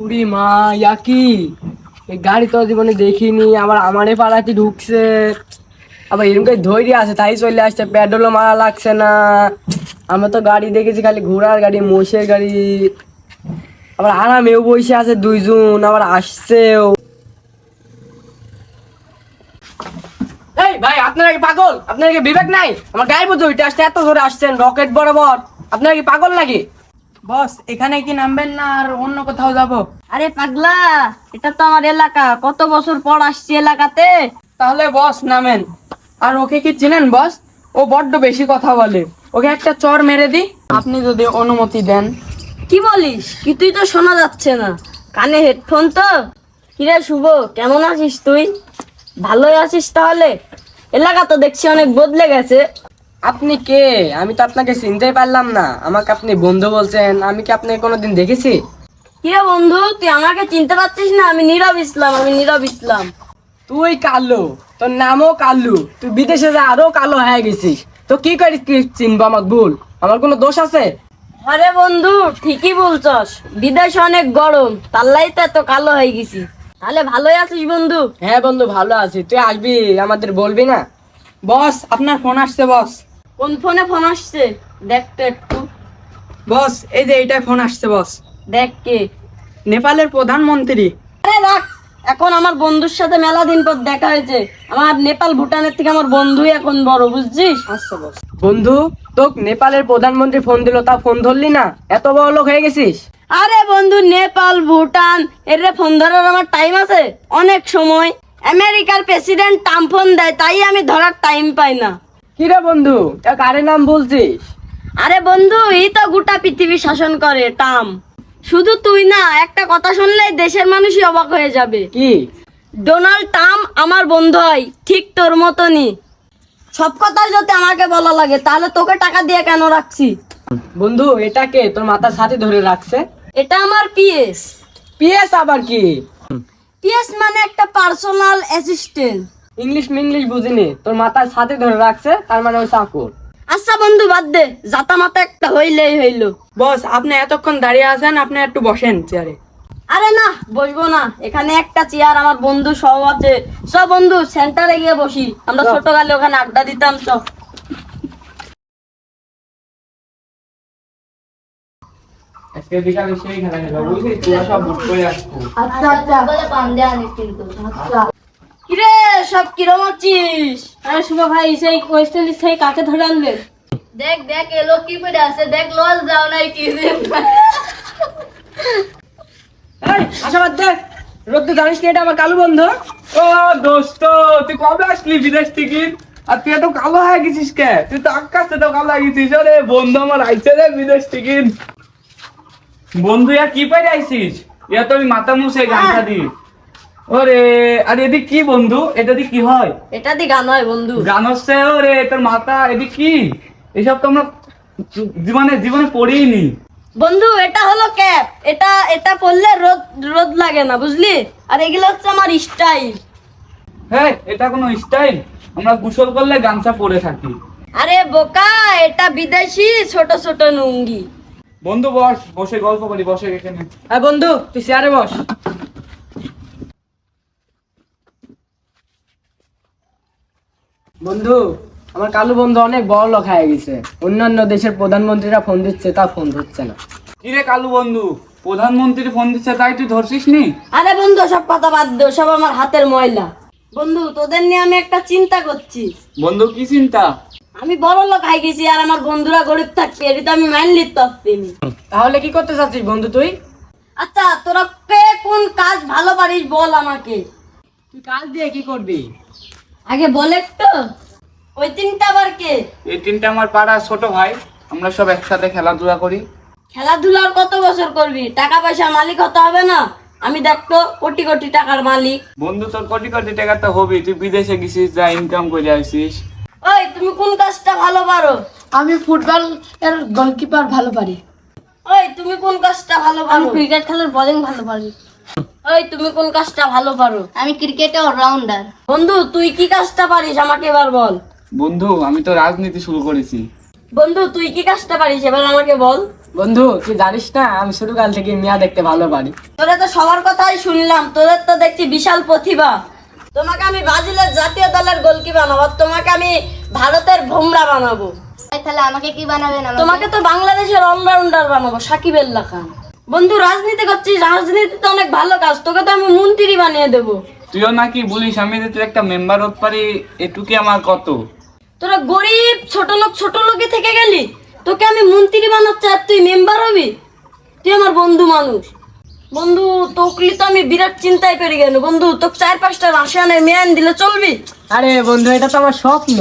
উড়ি মা ইয়া কি এই গাড়ি তো জীবনে দেখিনি, আবার আমারে পাড়াতে ঢুকছে, আবার এরকম করে ধৈর্য আছে তাই চলে আসছে, পেট্রোলও মারা লাগছে না। আমরা তো গাড়ি দেখেছি খালি ঘোড়ার গাড়ি, মোষের গাড়ি, আবার আরামেও বসে আছে দুইজন, আবার আসছেও। এই ভাই, আপনারা কি পাগল? আপনারা কি বিবেক নাই? আমার গায়ের মধ্যে উঠে আসছে, এত জোরে আসছেন রকেট বরাবর। আপনারা কি পাগল নাকি? বস, এখানে কি নামবেন না আর অন্য কোথাও যাব? আরে পাগলা, এটা তো আমার এলাকা, কত বছর পর আসছি এলাকাতে। তাহলে বস নামেন। আর ওকে কি চিনেন বস? ও বড্ড বেশি কথা বলে, ওকে একটা চড় মেরে দি আপনি যদি অনুমতি দেন। কি বলিস? কিছুই তো শোনা যাচ্ছে না, কানে হেডফোন তো। কিরে শুভ, কেমন আছিস তুই? ভালোই আছিস তাহলে? এলাকা তো দেখছি অনেক বদলে গেছে। আপনি কে? আমি তো আপনাকে চিনতেই পারলাম না। আমাকে আপনি বন্ধু বলছেন, আমি কি আপনাকে কোনোদিন দেখেছি? কিরে বন্ধু, তুই আমাকে চিনতে পারছিস না? আমি নীরব ইসলাম, আমি নীরব ইসলাম। তুই কালো, তোর নামও কালু, তুই বিদেশে যা আরো কালো হয়ে গেছিস। তো কি করে কি চিনবো? আমার ভুল? আমার কোনো দোষ আছে? আরে বন্ধু, ঠিকই বলছস, বিদেশ অনেক গরম, তাল্লাই তো এত কালো হয়ে গেছি। তাহলে ভালোই আছিস বন্ধু? হ্যাঁ বন্ধু, ভালো আছি। তুই আসবি, আমাদের বলবি না? বস, আপনার ফোন আসছে বস। কোন ফোনে ফোন আসছে? দেখ তো একটু। বস, এই যে এইটাই ফোন আসছে বস। দেখ কে। নেপালের প্রধানমন্ত্রী। আরে রাখ, এখন আমার বন্ধুর সাথে মেলা দিন পর দেখা হয়েছে। আমার নেপাল ভুটানের থেকে আমার বন্ধুই এখন বড়, বুঝছিস? আচ্ছা বস। বন্ধু, তোকে নেপালের প্রধানমন্ত্রী ফোন দিল, তা ফোন ধরলি না? এত বড় লোক হয়ে গেছিস? আরে বন্ধু, নেপাল ভুটান এর ফোন ধরার আমার টাইম আছে? অনেক সময় আমেরিকার প্রেসিডেন্ট টাম ফোন দেয়, তাই আমি ধরার টাইম পাই না। কিরে বন্ধু, কারে নাম বলছিস? আরে বন্ধু, এই তো গোটা পৃথিবী শাসন করে টাম। শুধু তুই না, একটা কথা শুনলেই দেশের মানুষই অবাক হয়ে যাবে। কি? ডোনাল্ড ট্রাম্প আমার বন্ধু হয়, ঠিক তোর মতনই। সব কথাই যদি আমাকে বলা লাগে, তাহলে তোকে টাকা দিয়ে কেন রাখছি? বন্ধু, এটাকে তোর মাথার সাথে ধরে রাখছে? এটা আমার পিএস। পিএস আবার কি? পিএস মানে একটা পার্সোনাল অ্যাসিস্ট্যান্ট। ইংলিশ মিংলিশ বুঝিনি, তোর মাথার সাথে ধরে রাখছে, তার মানে ওই চাকর। আচ্ছা বন্ধু, বাদ দে, জাতা মাতা একটা হইলেই হইলো। বস, আপনি এতক্ষণ দাঁড়িয়ে আছেন, আপনি একটু বসেন চেয়ারে। আরে না, বসবো না, এখানে একটা চেয়ার আমার বন্ধু সব আছে। সব বন্ধু সেন্টারে গিয়ে বসি, আমরা ছোটকালে ওখানে আড্ডা দিতাম। সব আজকে বিকালে সেই খেলা খেলা, বুঝলি? তোরা সব বুট করে আসবো। আচ্ছা আচ্ছা, বলে বান্দে আনি কিন্তু। আচ্ছা কিরে, সব কিরম আছিস? আরে শুভ ভাই, সেই ওয়েস্ট ইন্ডিজ থেকে কাকে ধরে আনলেন? দেখ দেখ, এলো কি করে আছে, দেখ লজ যাও নাই কি দিন। এই আশাবাদ দেখ, রোদ্দে জানিস কি এটা আমার কালু বন্ধু? ও দোস্ত, তুই কবে আসলি বিদেশ থেকে? আর তুই এত কালো হয়ে গেছিস কে? তুই তো আকাশে তো কালো হয়ে গেছিস। আরে বন্ধু আমার আইছে রে বিদেশ থেকে। বন্ধু, ইয়া কি পাই আইছিস? ইয়া তো আমি মাথা মুছে গামছা দি। ওরে, আর এদিক কি বন্ধু? এটা দিয়ে কি হয়? এটা দি গান হয় বন্ধু। গান হচ্ছে? ওরে তোর মাথা এদিক কি? এসব তো আমরা জীবনে জীবনে পড়িনি। বন্ধু, এটা হলো ক্যাপ। এটা এটা পরলে রোদ রোদ লাগে না, বুঝলি? আর এগুলো হচ্ছে আমার স্টাইল। হ্যাঁ, এটা কোনো স্টাইল? আমরা গোসল করলে গামছা পরে থাকি। আরে বোকা, এটা বিদেশি ছোট ছোট লুঙ্গি। বন্ধু বস, বসে গল্প করি, বসে এখানে। হ্যাঁ বন্ধু, তুই চেয়ারে বস। বন্ধু, আমার কালু বন্ধু অনেক বড় লোক হয়ে গেছে। অন্যান্য দেশের প্রধানমন্ত্রীরা ফোন দিচ্ছে, তা ফোন ধরছে না। কিরে কালু বন্ধু, প্রধানমন্ত্রী ফোন দিচ্ছে তাই তুই ধরছিস নি? আরে বন্ধু, সব কথা বাদ দে, সব আমার হাতের ময়লা। বন্ধু, তোদের নিয়ে আমি একটা চিন্তা করছি। বন্ধু কি চিন্তা? আমি বড় লোক হয়ে গেছি আর আমার বন্ধুরা গরিব থাকবে, এটা তো আমি মাইন্ড লিখতে পারছি। তাহলে কি করতে চাচ্ছিস বন্ধু তুই? আচ্ছা, তোরা কে কোন কাজ ভালো পারিস বল আমাকে। তুই কাজ দিয়ে কি করবি? আগে বল একটু। ওই তিনটা আবার কে? এই তিনটা আমার পাড়া ছোট ভাই, আমরা সব একসাথে খেলাধুলা করি। খেলাধুলার কত বছর করবি? টাকা পয়সার মালিক হতে হবে না? আমি দেখতো কোটি কোটি টাকার মালিক। বন্ধু, তোর কোটি কোটি টাকা তো হবি, তুই বিদেশে গেছিস, যা ইনকাম করে আসিস। ওই, তুমি কোন কাজটা ভালো পারো? আমি ফুটবল এর গোলকিপার ভালো পারি। ওই, তুমি কোন কাজটা ভালো আমি পারো? ক্রিকেট খেলার বোলিং ভালো পারি। ওই, তুমি কোন কাজটা ভালো পারো? আমি ক্রিকেটে অলরাউন্ডার। বন্ধু, তুই কি কাজটা পারিস আমাকে এবার বল। বন্ধু, আমি তো রাজনীতি শুরু করেছি। বন্ধু, তুই কি কাজটা পারিস এবার আমাকে বল। বন্ধু তুই জানিস না আমি ছোটকাল থেকে মিয়া দেখতে ভালো পারি। তোরা তো সবার কথাই শুনলাম, তোদের তো দেখছি বিশাল প্রতিভা। তোমাকে আমি ব্রাজিলের জাতীয় দলের গোলকি বানাবো, আর তোমাকে আমি ভারতের ভোমরা বানাবো। ভাই তাহলে আমাকে কি বানাবেন? তোমাকে তো বাংলাদেশের অলরাউন্ডার বানাবো, সাকিব আল খান। বন্ধু রাজনীতি করছিস, রাজনীতি তো অনেক ভালো কাজ, তোকে তো আমি মন্ত্রী বানিয়ে দেবো। তুইও নাকি বলিস আমি যে তুই একটা মেম্বার হতে পারি, এটুকি আমার কত। তোরা গরিব ছোট লোকে থেকে গেলি, তোকে আমি মন্ত্রী বানাচ্ছি আর তুই মেম্বার হবি? তুই আমার বন্ধু মানুষ। বন্ধু তোকে তো আমি বিরাট চিন্তায় পেরে গেল বন্ধু, তোকে 4-5টা রাশিয়ানের মেয়ান দিলে চলবি? আরে বন্ধু এটা তো আমার স্বপ্ন।